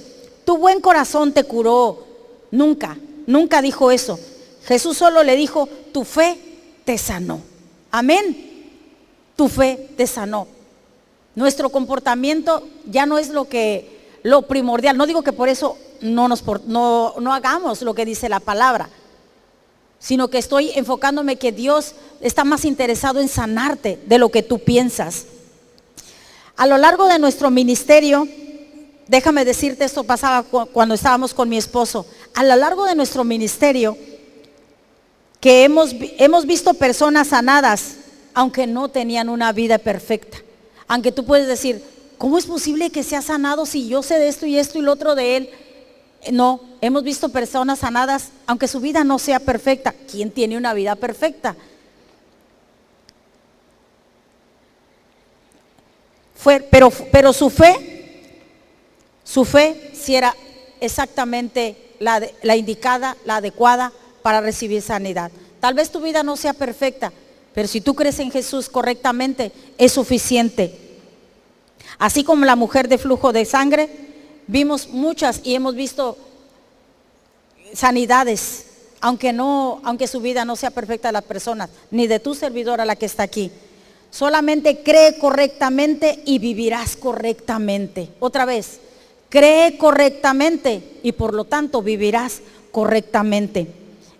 Tu buen corazón te curó. Nunca dijo eso. Jesús solo le dijo, tu fe te sanó. Amén. Tu fe te sanó. Nuestro comportamiento ya no es lo primordial. No digo que por eso no hagamos lo que dice la palabra, sino que estoy enfocándome que Dios está más interesado en sanarte de lo que tú piensas. A lo largo de nuestro ministerio, déjame decirte, esto pasaba cuando estábamos con mi esposo. A lo largo de nuestro ministerio, que hemos visto personas sanadas, aunque no tenían una vida perfecta. Aunque tú puedes decir, ¿cómo es posible que sea sanado si yo sé de esto y lo otro de él? No, hemos visto personas sanadas, aunque su vida no sea perfecta. ¿Quién tiene una vida perfecta? Pero su fe sí era exactamente la indicada, la adecuada para recibir sanidad. Tal vez tu vida no sea perfecta, pero si tú crees en Jesús correctamente, es suficiente. Así como la mujer de flujo de sangre, vimos muchas y hemos visto sanidades, aunque su vida no sea perfecta de las personas, ni de tu servidora la que está aquí. Solamente cree correctamente y vivirás correctamente. Otra vez, cree correctamente y por lo tanto vivirás correctamente.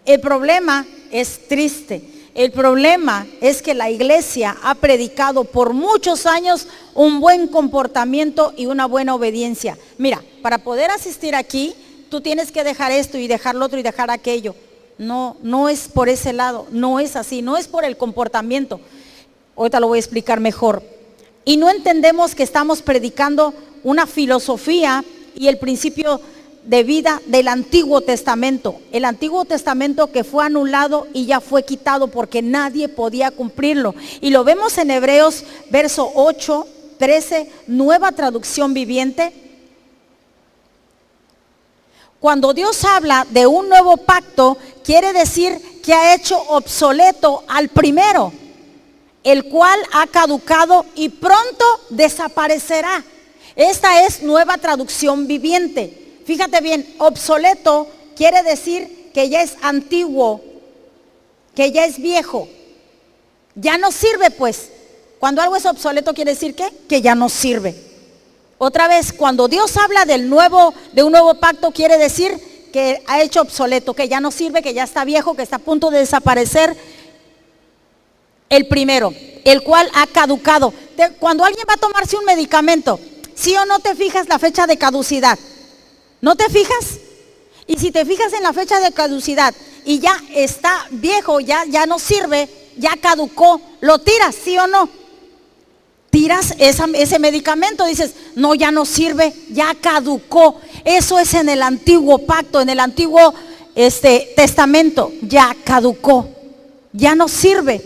El problema es triste. El problema es que la iglesia ha predicado por muchos años un buen comportamiento y una buena obediencia. Mira, para poder asistir aquí, tú tienes que dejar esto y dejar lo otro y dejar aquello. No, no es por ese lado, no es así, no es por el comportamiento. Ahorita lo voy a explicar mejor. Y no entendemos que estamos predicando una filosofía y el principio de vida del Antiguo Testamento. El Antiguo Testamento que fue anulado y ya fue quitado porque nadie podía cumplirlo. Y lo vemos en Hebreos, verso 8, 13, nueva traducción viviente. Cuando Dios habla de un nuevo pacto, quiere decir que ha hecho obsoleto al primero, el cual ha caducado y pronto desaparecerá. Esta es nueva traducción viviente. Fíjate bien, obsoleto quiere decir que ya es antiguo, que ya es viejo. Ya no sirve, pues. Cuando algo es obsoleto quiere decir que ya no sirve. Otra vez, cuando Dios habla de un nuevo pacto, quiere decir que ha hecho obsoleto, que ya no sirve, que ya está viejo, que está a punto de desaparecer el primero, el cual ha caducado. Cuando alguien va a tomarse un medicamento, ¿sí o no te fijas la fecha de caducidad? ¿No te fijas? Y si te fijas en la fecha de caducidad y ya está viejo, ya no sirve, ya caducó, ¿lo tiras, sí o no? Tiras ese medicamento, dices, no, ya no sirve, ya caducó. Eso es en el antiguo pacto, en el antiguo testamento, ya caducó, ya no sirve.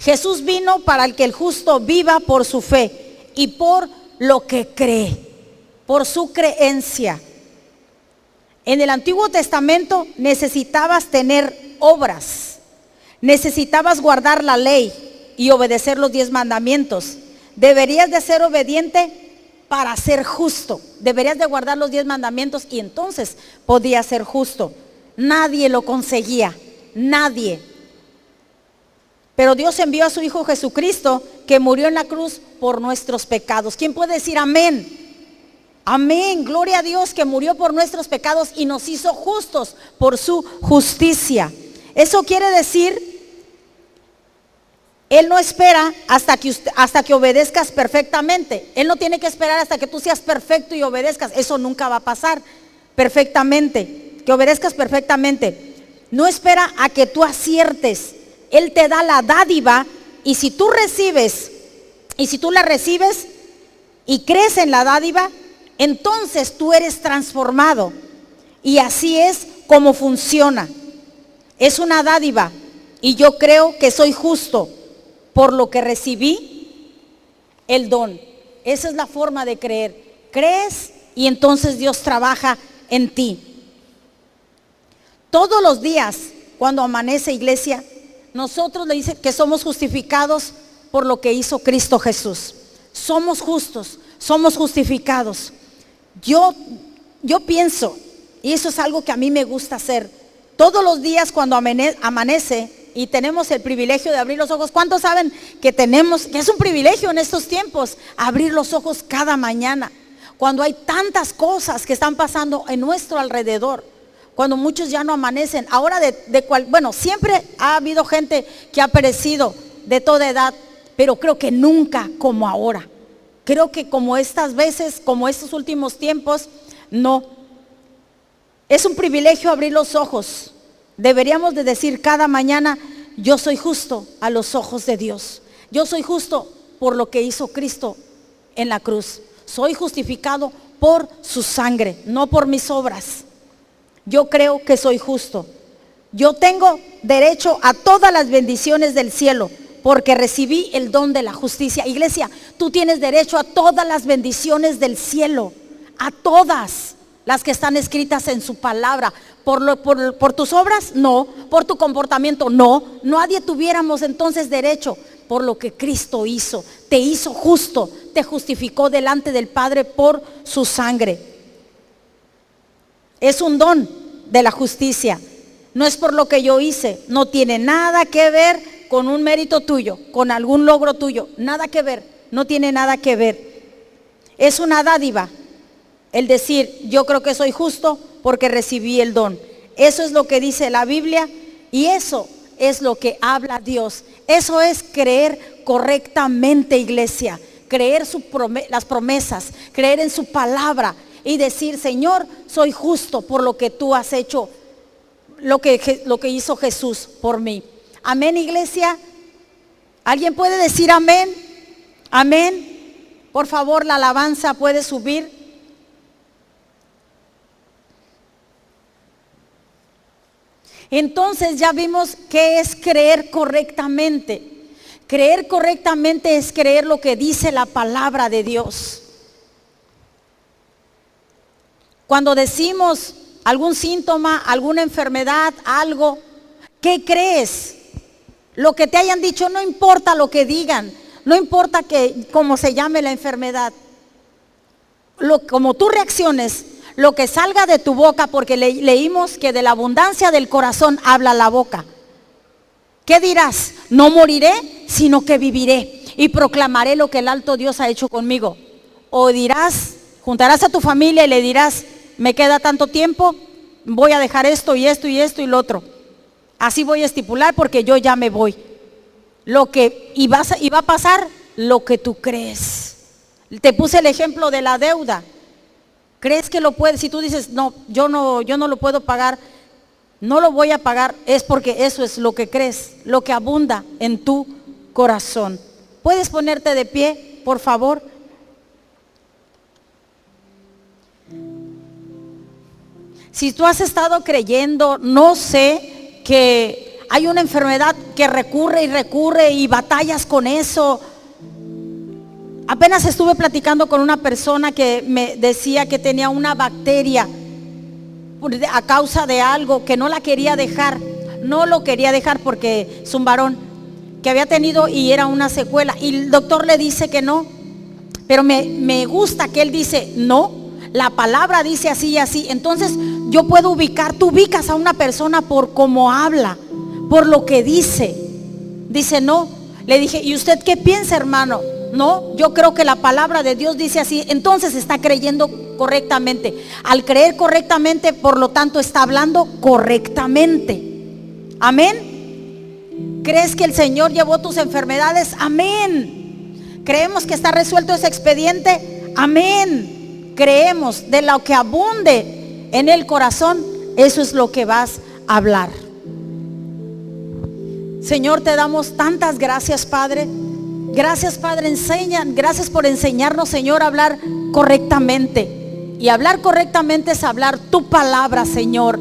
Jesús vino para que el justo viva por su fe y por lo que cree, por su creencia. En el Antiguo Testamento necesitabas tener obras, necesitabas guardar la ley y obedecer los 10 mandamientos. Deberías de ser obediente para ser justo. Deberías de guardar los 10 mandamientos y entonces podías ser justo. Nadie lo conseguía, nadie. Pero Dios envió a su Hijo Jesucristo, que murió en la cruz por nuestros pecados. ¿Quién puede decir amén? Amén, gloria a Dios, que murió por nuestros pecados y nos hizo justos por su justicia. Eso quiere decir, Él no espera hasta que obedezcas perfectamente. Él no tiene que esperar hasta que tú seas perfecto y obedezcas. Eso nunca va a pasar perfectamente, que obedezcas perfectamente. No espera a que tú aciertes. Él te da la dádiva y si tú la recibes y crees en la dádiva, entonces tú eres transformado. Y así es como funciona. Es una dádiva y yo creo que soy justo por lo que recibí el don. Esa es la forma de creer. Crees y entonces Dios trabaja en ti. Todos los días cuando amanece, iglesia, nosotros le dicen que somos justificados por lo que hizo Cristo Jesús. Somos justos, somos justificados. Yo pienso, y eso es algo que a mí me gusta hacer, todos los días cuando amanece y tenemos el privilegio de abrir los ojos. ¿Cuántos saben que es un privilegio en estos tiempos abrir los ojos cada mañana? Cuando hay tantas cosas que están pasando en nuestro alrededor, cuando muchos ya no amanecen. Ahora siempre ha habido gente que ha perecido de toda edad, pero creo que nunca como ahora. Creo que como estas veces, como estos últimos tiempos, no. Es un privilegio abrir los ojos. Deberíamos de decir cada mañana, yo soy justo a los ojos de Dios. Yo soy justo por lo que hizo Cristo en la cruz. Soy justificado por su sangre, no por mis obras. Yo creo que soy justo. Yo tengo derecho a todas las bendiciones del cielo porque recibí el don de la justicia. Iglesia, tú tienes derecho a todas las bendiciones del cielo, a todas las que están escritas en su palabra. Por tus obras, no. Por tu comportamiento, no. Nadie tuviéramos entonces derecho por lo que Cristo hizo. Te hizo justo, te justificó delante del Padre por su sangre. Es un don de la justicia. No es por lo que yo hice. No tiene nada que ver con un mérito tuyo, con algún logro tuyo. Nada que ver. No tiene nada que ver. Es una dádiva el decir, yo creo que soy justo porque recibí el don. Eso es lo que dice la Biblia y eso es lo que habla Dios. Eso es creer correctamente, iglesia. Creer las promesas, creer en su palabra y decir: Señor, soy justo por lo que tú has hecho, lo que hizo Jesús por mí. Amén, iglesia. ¿Alguien puede decir amén? Amén. Por favor, la alabanza puede subir. Entonces ya vimos qué es creer correctamente. Creer correctamente es creer lo que dice la palabra de Dios. Cuando decimos algún síntoma, alguna enfermedad, algo, ¿qué crees? Lo que te hayan dicho, no importa lo que digan, no importa cómo se llame la enfermedad. Como tú reacciones, lo que salga de tu boca, porque leímos que de la abundancia del corazón habla la boca. ¿Qué dirás? No moriré, sino que viviré y proclamaré lo que el alto Dios ha hecho conmigo. O dirás, juntarás a tu familia y le dirás: me queda tanto tiempo, voy a dejar esto y esto y esto y lo otro. Así voy a estipular porque yo ya me voy. Y va a pasar lo que tú crees. Te puse el ejemplo de la deuda. ¿Crees que lo puedes? Si tú dices: no, yo no lo puedo pagar, no lo voy a pagar, es porque eso es lo que crees, lo que abunda en tu corazón. ¿Puedes ponerte de pie, por favor? Si tú has estado creyendo, no sé, que hay una enfermedad que recurre y recurre y batallas con eso. Apenas estuve platicando con una persona que me decía que tenía una bacteria a causa de algo, que no la quería dejar. No lo quería dejar porque es un varón que había tenido y era una secuela. Y el doctor le dice que no. Pero me gusta que él dice: no, la palabra dice así y así. Entonces yo puedo ubicar, tú ubicas a una persona por cómo habla, por lo que dice. Dice: no. Le dije: ¿y usted qué piensa, hermano? No, yo creo que la palabra de Dios dice así. Entonces está creyendo correctamente. Al creer correctamente, por lo tanto está hablando correctamente. Amén. ¿Crees que el Señor llevó tus enfermedades? Amén. ¿Creemos que está resuelto ese expediente? Amén. Creemos de lo que abunde en el corazón, eso es lo que vas a hablar. Señor, te damos tantas gracias, Padre. Gracias, Padre, gracias por enseñarnos, Señor, a hablar correctamente. Y hablar correctamente es hablar tu palabra, Señor.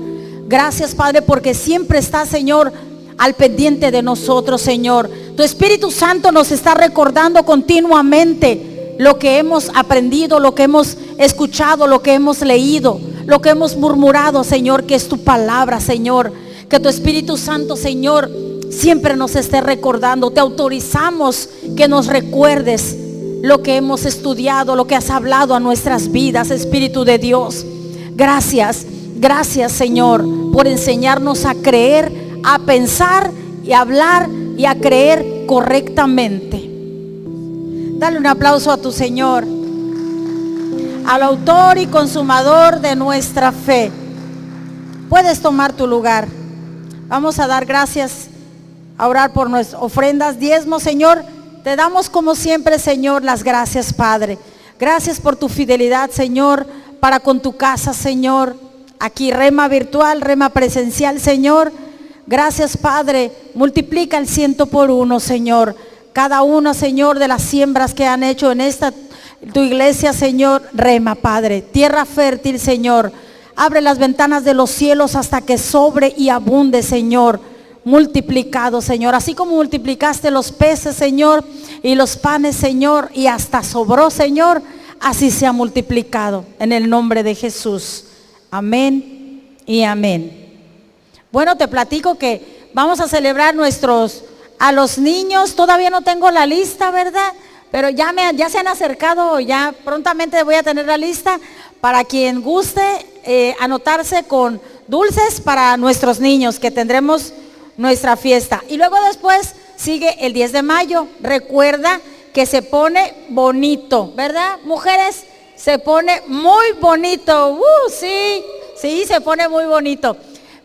Gracias, Padre, porque siempre estás, Señor, al pendiente de nosotros, Señor. Tu Espíritu Santo nos está recordando continuamente lo que hemos aprendido, lo que hemos escuchado, lo que hemos leído, lo que hemos murmurado, Señor, que es tu palabra, Señor. Que tu Espíritu Santo, Señor, siempre nos esté recordando. Te autorizamos que nos recuerdes lo que hemos estudiado, lo que has hablado a nuestras vidas, Espíritu de Dios. Gracias, gracias, Señor, por enseñarnos a creer, a pensar y a hablar y a creer correctamente. Dale un aplauso a tu Señor, al autor y consumador de nuestra fe. Puedes tomar tu lugar. Vamos a dar gracias, a orar por nuestras ofrendas, diezmos, Señor. Te damos como siempre, Señor, las gracias, Padre. Gracias por tu fidelidad, Señor, para con tu casa, Señor. Aquí Rema virtual, Rema presencial, Señor. Gracias, Padre. Multiplica el 100 por 1, Señor. Cada una, Señor, de las siembras que han hecho en tu iglesia, Señor, Rema, Padre. Tierra fértil, Señor. Abre las ventanas de los cielos hasta que sobre y abunde, Señor. Multiplicado, Señor, así como multiplicaste los peces, Señor, y los panes, Señor, y hasta sobró, Señor, así se ha multiplicado en el nombre de Jesús. Amén y amén. Bueno, te platico que vamos a celebrar a los niños. Todavía no tengo la lista, ¿verdad? Pero ya se han acercado, ya prontamente voy a tener la lista para quien guste anotarse con dulces para nuestros niños, que tendremos nuestra fiesta. Y luego después sigue el 10 de mayo. Recuerda que se pone bonito, ¿verdad, mujeres? Se pone muy bonito. Sí, se pone muy bonito.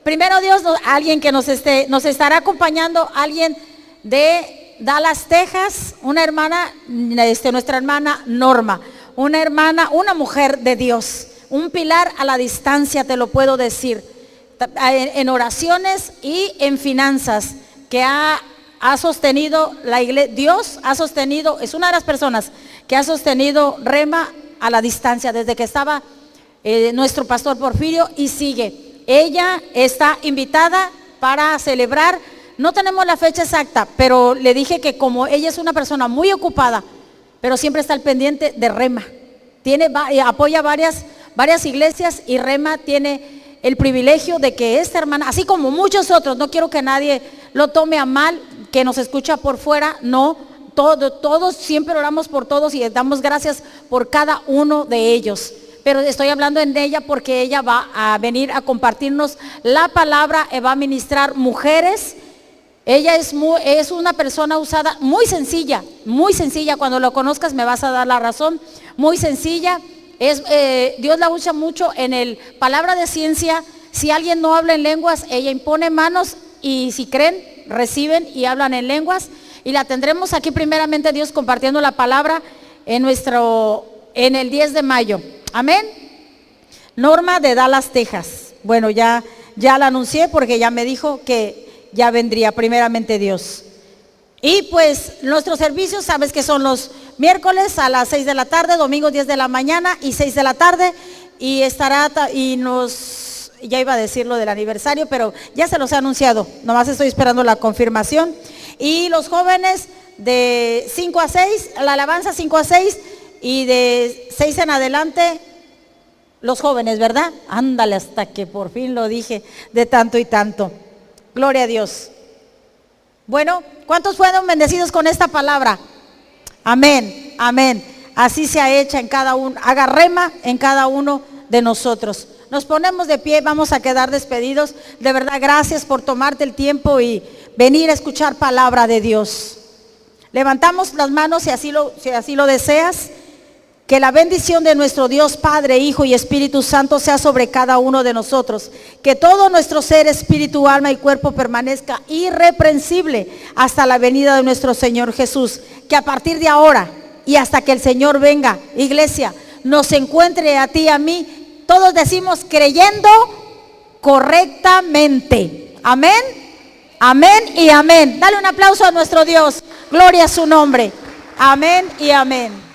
Primero Dios, alguien que nos estará acompañando, alguien de Dallas, Texas, una hermana, nuestra hermana Norma, una mujer de Dios, un pilar a la distancia, te lo puedo decir, en oraciones y en finanzas, que ha sostenido la iglesia. Dios ha sostenido, es una de las personas que ha sostenido Rema a la distancia desde que estaba nuestro pastor Porfirio, y sigue. Ella está invitada para celebrar, no tenemos la fecha exacta, pero le dije que como ella es una persona muy ocupada, pero siempre está al pendiente de Rema, apoya varias iglesias, y Rema tiene el privilegio de que esta hermana, así como muchos otros, no quiero que nadie lo tome a mal, que nos escucha por fuera, no, todos siempre oramos por todos y damos gracias por cada uno de ellos. Pero estoy hablando en ella porque ella va a venir a compartirnos la palabra, va a ministrar mujeres. Ella es una persona usada, muy sencilla, cuando lo conozcas me vas a dar la razón, muy sencilla. Dios la usa mucho en el palabra de ciencia. Si alguien no habla en lenguas, ella impone manos, y si creen, reciben y hablan en lenguas. Y la tendremos aquí primeramente Dios compartiendo la palabra en el 10 de mayo. Amén. Norma de Dallas, Texas. Bueno, ya la anuncié porque ya me dijo que ya vendría primeramente Dios. Y pues nuestros servicios, sabes que son los miércoles a las 6 de la tarde, domingos 10 de la mañana y 6 de la tarde. Y ya iba a decir lo del aniversario, pero ya se los he anunciado, nomás estoy esperando la confirmación. Y los jóvenes de 5 a 6, la alabanza 5 a 6, y de 6 en adelante, los jóvenes, ¿verdad? Ándale, hasta que por fin lo dije, de tanto y tanto. Gloria a Dios. Bueno, ¿cuántos fueron bendecidos con esta palabra? Amén, amén. Así se ha hecho en cada uno, haga Rema en cada uno de nosotros. Nos ponemos de pie, vamos a quedar despedidos. De verdad, gracias por tomarte el tiempo y venir a escuchar palabra de Dios. Levantamos las manos si así lo deseas. Que la bendición de nuestro Dios Padre, Hijo y Espíritu Santo sea sobre cada uno de nosotros. Que todo nuestro ser, espíritu, alma y cuerpo permanezca irreprensible hasta la venida de nuestro Señor Jesús. Que a partir de ahora y hasta que el Señor venga, iglesia, nos encuentre a ti y a mí, todos decimos creyendo correctamente. Amén, amén y amén. Dale un aplauso a nuestro Dios. Gloria a su nombre. Amén y amén.